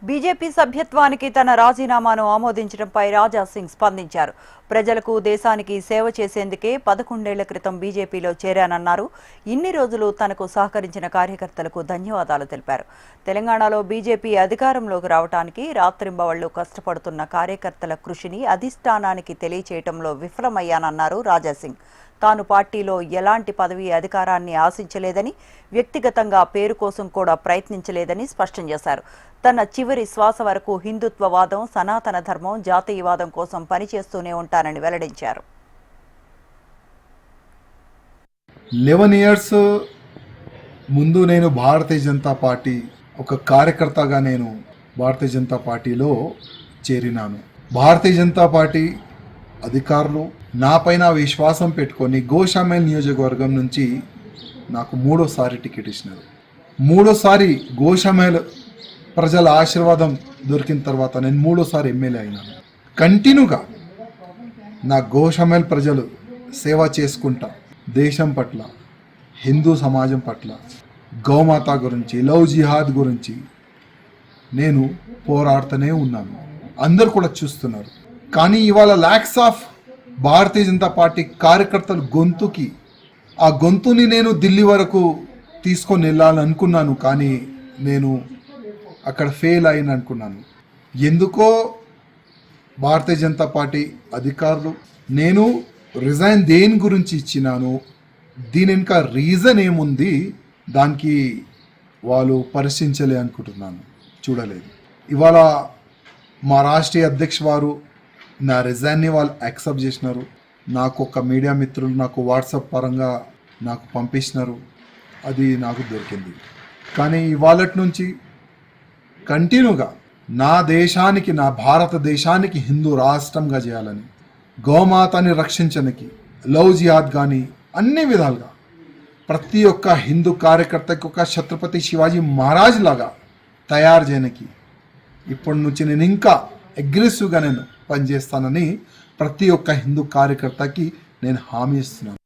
BJP సభ్యత్వానికి తన రాజీనామాను ఆమోదించడంపై రాజా సింగ్ స్పందించారు. ప్రజలకు, దేశానికి సేవ చేసేందుకే 11 ఏళ్ల క్రితం బీజేపీలో చేరానన్నారు. ఇన్ని రోజులు తనకు సహకరించిన కార్యకర్తలకు ధన్యవాదాలు తెలిపారు. తెలంగాణలో బీజేపీ అధికారంలోకి రావడానికి రాత్రింబవళ్లు కష్టపడుతున్న కార్యకర్తల కృషిని అధిష్టానానికి తెలియచేయడంలో విఫలమయ్యానన్నారు రాజా సింగ్. తాను పార్టీలో ఎలాంటి పదవి అధికారాన్ని ఆశించలేదని, వ్యక్తిగతంగా పేరు కోసం కూడా ప్రయత్నించలేదని స్పష్టం చేశారు. తన చివరి శ్వాస వరకు హిందుత్వవాదం, సనాతన ధర్మం, జాతీయవాదం కోసం పనిచేస్తూనే ఉంటానని వెల్లడించారు. 11 years ముందు నేను భారతీయ జనతా పార్టీ ఒక కార్యకర్తగా నేను భారతీయ జనతా పార్టీలో చేరినాను. భారతీయ జనతా పార్టీ అధికారులు నాపైన విశ్వాసం పెట్టుకొని గోషామేల్ నియోజకవర్గం నుంచి నాకు 3వ టికెట్ ఇచ్చినారు. 3వ గోషామేల్ ప్రజల ఆశీర్వాదం దొరికిన తర్వాత నేను 3వ ఎమ్మెల్యే అయినాను. కంటిన్యూగా నా గోషామేల్ ప్రజలు సేవ చేసుకుంటా దేశం పట్ల, హిందూ సమాజం పట్ల, గౌమాత గురించి, లవ్ జిహాద్ గురించి నేను పోరాడుతూనే ఉన్నాను. అందరు కూడా చూస్తున్నారు. కానీ ఇవాళ ల్యాక్స్ ఆఫ్ భారతీయ జనతా పార్టీ కార్యకర్తల ఆ గొంతుని నేను ఢిల్లీ వరకు తీసుకొని వెళ్ళాలనుకున్నాను. కానీ నేను అక్కడ ఫెయిల్ అయిన అనుకున్నాను. ఎందుకో భారతీయ జనతా పార్టీ అధికారులు నేను రిజైన్ దేని గురించి ఇచ్చినాను, దీని ఇంకా రీజన్ ఏముంది, దానికి వాళ్ళు పరిశీలించలే అనుకుంటున్నాను, చూడలేదు. ఇవాళ మా రాష్ట్రీయ అధ్యక్ష వారు నా రిజైన్ని వాళ్ళు యాక్సెప్ట్ చేసినారు. నాకు ఒక మీడియా మిత్రులు నాకు వాట్సాప్ పరంగా నాకు పంపించినారు, అది నాకు దొరికింది. కానీ ఇవాళ నుంచి కంటిన్యూగా నా దేశానికి, నా భారతదేశానికి హిందూ రాష్ట్రంగా చేయాలని, గోమాతని రక్షించడానికి, లవ్ జిహాద్ కానీ అన్ని విధాలుగా ప్రతి ఒక్క హిందూ కార్యకర్తకి ఒక ఛత్రపతి శివాజీ మహారాజ్ లాగా తయారు చేయడానికి ఇప్పటి నుంచి నేను ఇంకా అగ్రెసివ్గా నేను పనిచేస్తానని ప్రతి ఒక్క హిందూ కార్యకర్తకి నేను హామీ ఇస్తున్నాను.